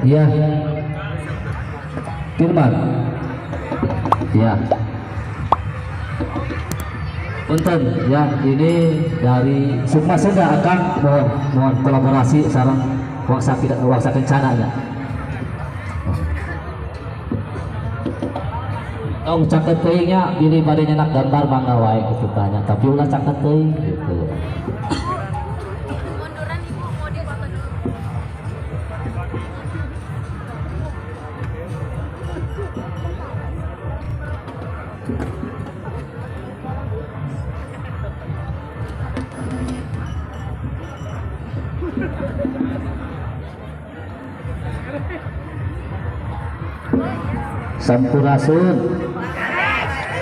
Iya. Firman. Ya. Punten ya, ini dari Sukma Senda akan mohon kolaborasi sareng Waksa Kencana ya. Tong caket teuingnya pilih bade nyenak gambar mangga wae kitu tanya, tapi ulah caket teuing gitu. Munduran ibu mau dipoto dulu.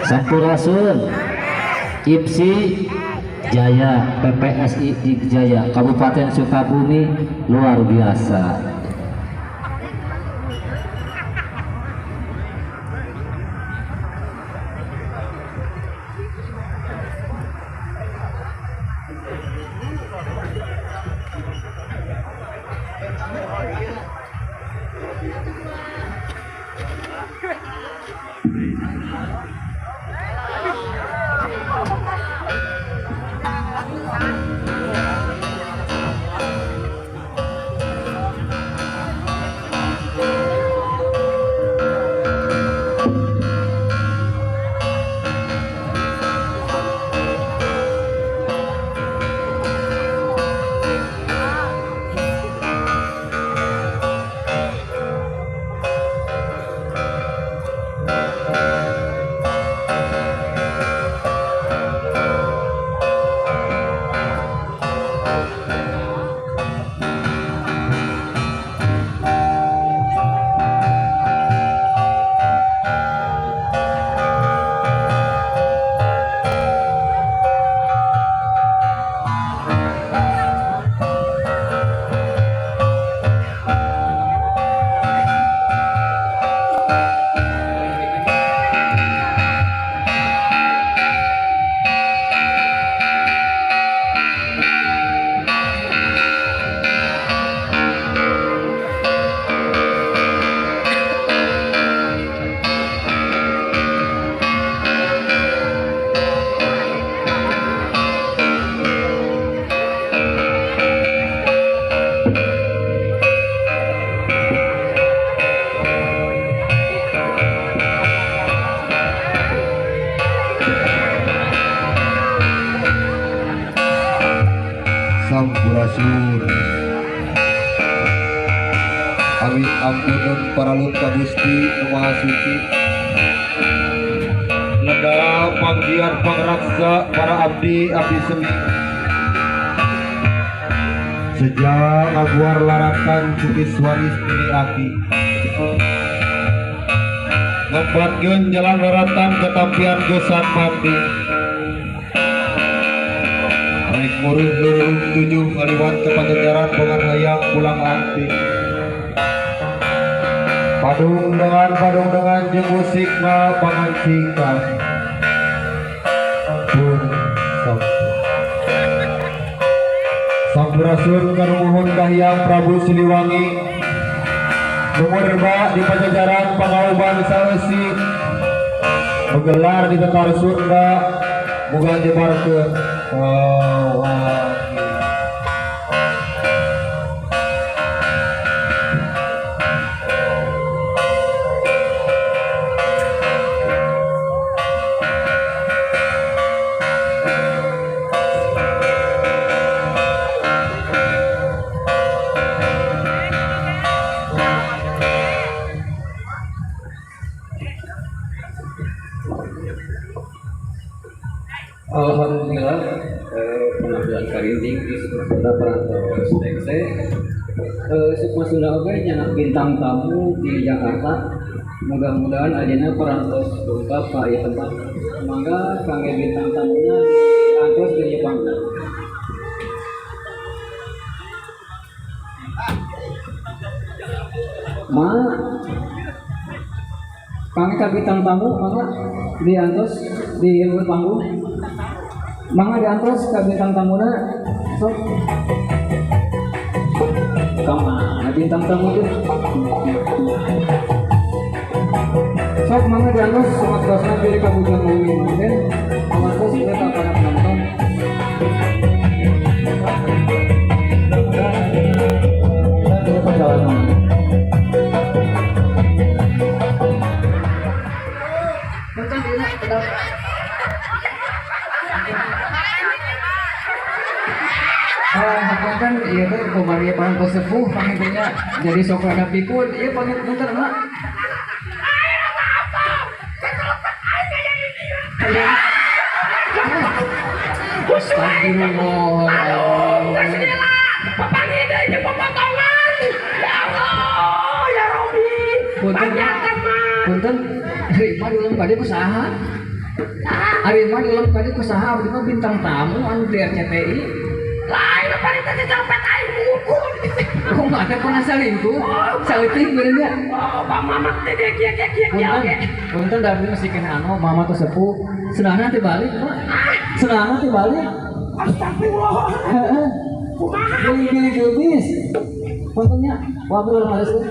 Sampurasun IPSI Jaya PPSI Jaya Kabupaten Sukabumi luar biasa. Sampurasun Awi ampunan paralun ka Gusti Nu Maha Suci Neda panggian pangraksa para abdi semi sejak aguar laratan cukis waris pilih aki ngebatkeun jalan laratan ketampian gesan mati naik murid lurung tujuh ngaliwat ke Pajajaran dengan hayang pulang antik padung dengan jeung musikna pangancikan pun Sampurasun kanu mohon kahyang Prabu Siliwangi Lumurba di Pajajaran pangauban saeusi menggelar di Tetar Sunda muga nyebarkeun Alhamdulillah penampilan karinting di Sukma Perantauan Sudekse Sukma Sunda oge nyanak bintang tamu di Jakarta mudah-mudahan ayeuna parantos dongkap ka ieu tempat mangga kangge bintang tamunya diantos ke Jepang ma kangge ka bintang tamu mangga diantos di panggung mangga diantos ka bintang tamuna sok kamana bintang tamu tuh. Sok mangga dianus somat dosna pilih kabujang ngomongin mungkin. Awas bos kita para penonton. Kita perjalanan. Kan iya kan kemarin parang sepuh panggilnya jadi sok rada pikun iya panggil bentar mak punten hari mah dalam kade kusaha hari mah dalam kade kusaha abdi mah bintang tamu anu di RCTI lain apa itu copet aing buku kok nggak ada pernah selingkuh selingkuh bener oh mama teh kia punten dari masih kena anu mama tuh sepuh senana teh balik mak senana teh balik astagfirullah heeh kumaha gini geubis puntennya wabil males tuh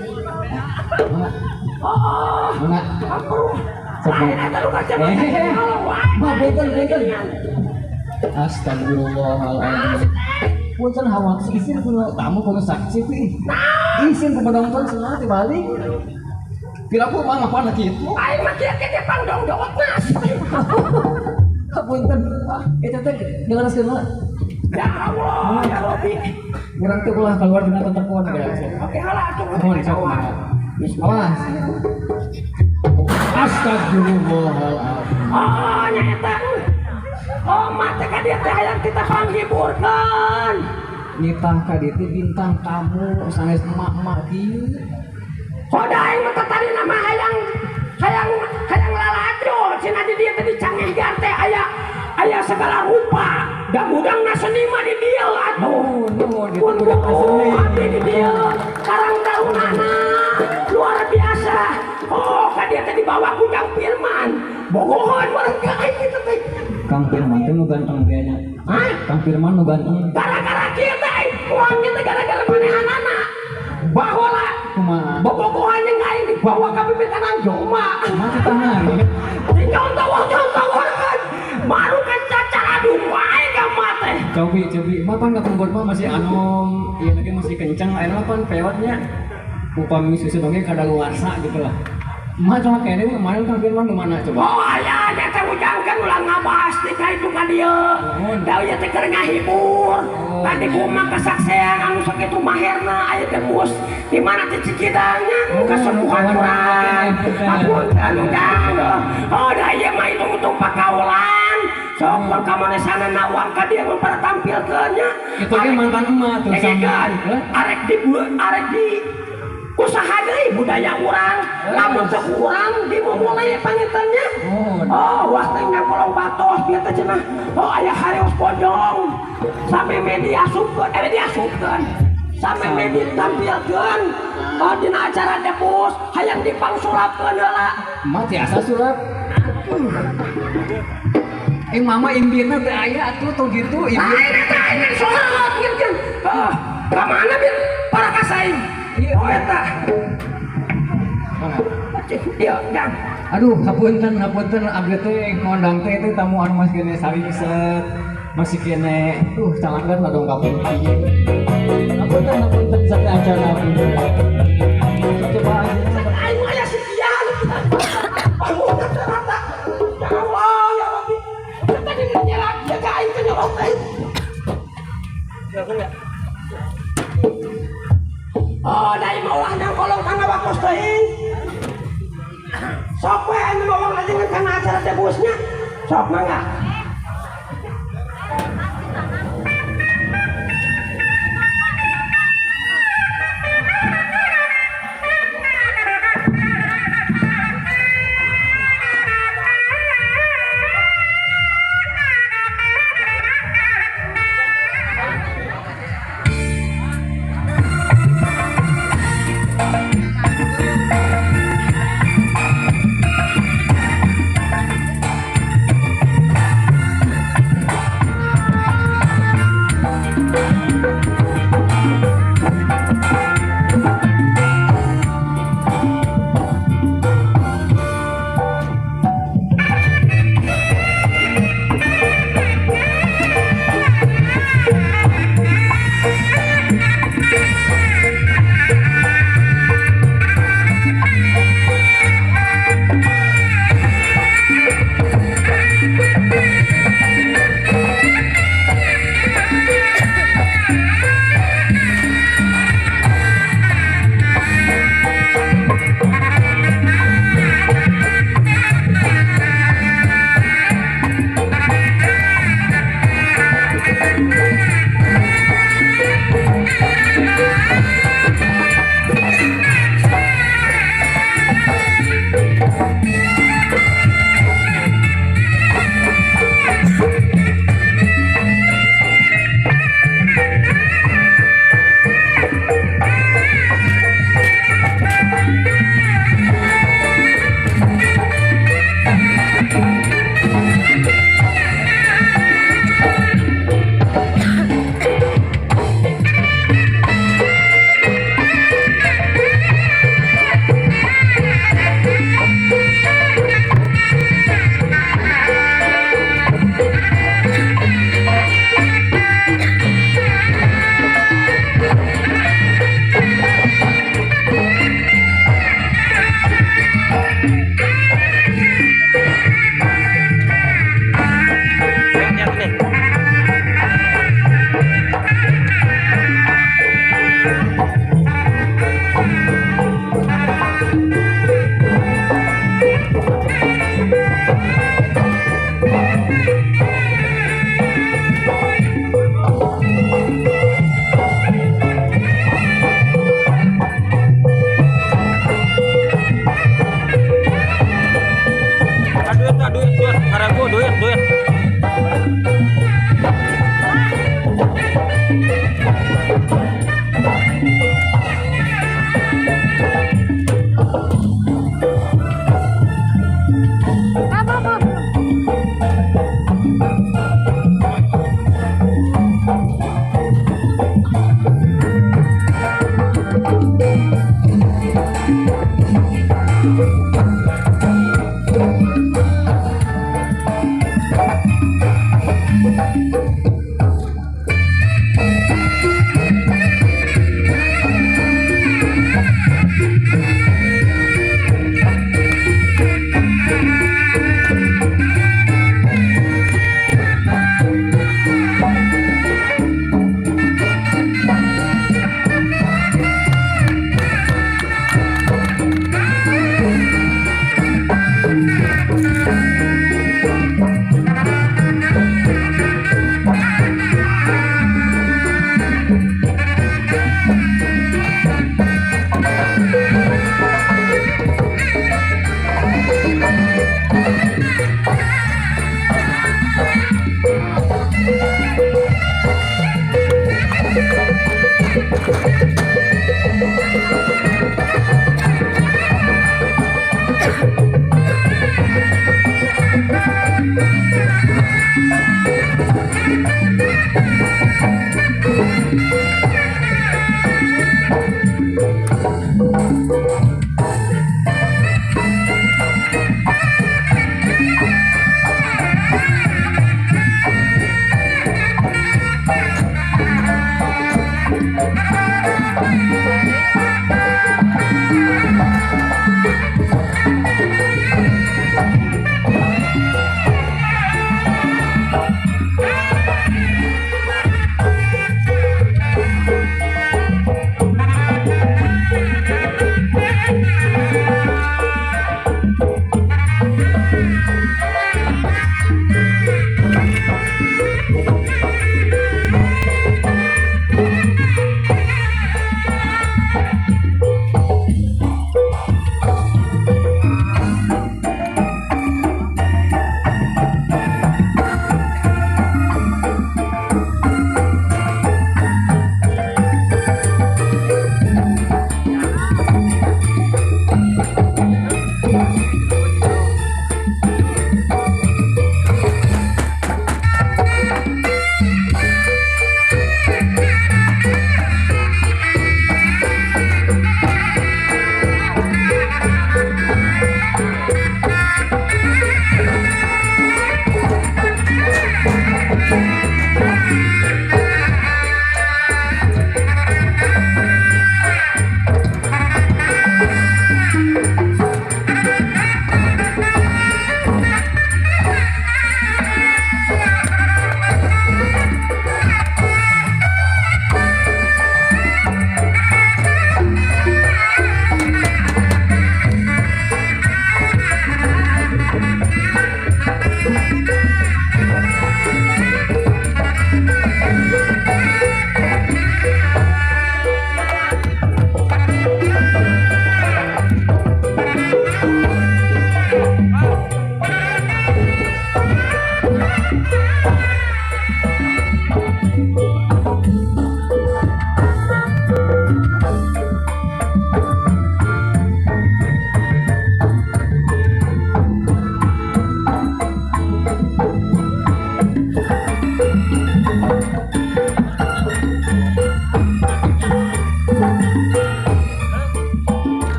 mana sepuh betul astagfirullahaladzim punten hawa isin punya tamu punya saksi isin penonton senang dibalik kira aku mah apa lagi itu aing mah kieu teh pangdong-dongna punten eta teh jelaskeun mah ya Allah ya Rabbi urang teh ulah keluar dina telepon oke halah atuh mohon sok awas astagfirullahaladzim nya eta oh mata ka dia teh hayang kita panghiburkeun nitah ka dieu teh bintang tamu sanes emak-emak ieu hoda aing mah tadi nama hayang lalajo cenah di dieu teh dicanggih gar teh aya segala rupa da budangna seni mah di dieu atuh nuhun seni di dieu karang tarunana luar biasa oh ka dieu teh dibawa ku Kang Firman bogohon urang ka aing kitu teh Kang Firman teh nu ganteng kayaknya. Hah? Kang Firman nu ganteng. Gara-gara kieu teh, uangnya teh gara-gara manehanana. Baheula. Kumaha? Bobogohan yang aing dibawa ka pimpinan Joma. Kumaha tangan? Tinggal tawang-tawang. Baru kan cacar aduh wae ka mate. Cobi, mah pan ngabot mah masih anom, ieu lagi masih kencang, aya pan pewatnya. Upami susu dongeng kadaluarsa gitu lah. Mah cuma kayaknya kemarin Kang Firman di mana coba? Oh ayah, dia teh ujangkeun ulah ngabas di ka itu ka dieu. Da ieu teh keur ngahibur. Tadi kumaha kesaksean anu sakitu maherna aya teh mus. Di mana teh Cikidangnya kesembuhan urang. Hapunten udang. Oh da ieu mah hitung-hitung pakaulan. Sok ka manesana uang ka dieu para tampilkeunnya. Itu ge mantan emak tuh sampean. Arek di usaha deui budaya urang lamun teu urang dimulai pangitannya oh wah teh kolong batos bieu teh cenah oh aya hareos pojong same media supkeun same media tampilkeun dina acara debus hayang dipangsulapkeun heula mah tiasa sulap mama imbieuna teh aya atuh tong gitu imbieuna teh aya sulap ngeukeun ka mana bieu para kasaing oh eta iya dang aduh hapunten abdi teh ngondang teh teh tamu anu masih kene sariset masih kene calanggan ladong kapunti hapunten sampai acara coba aja aing mah aya sekian bangun rata ya Allah ya Rabbi tadi dia lagi ya aing teh nyolot teh ya oh, dari maulah nang kolong kana wakos teuing. Sok we anu ngomong aja ngan kana acara tebusnya. Sok mangga.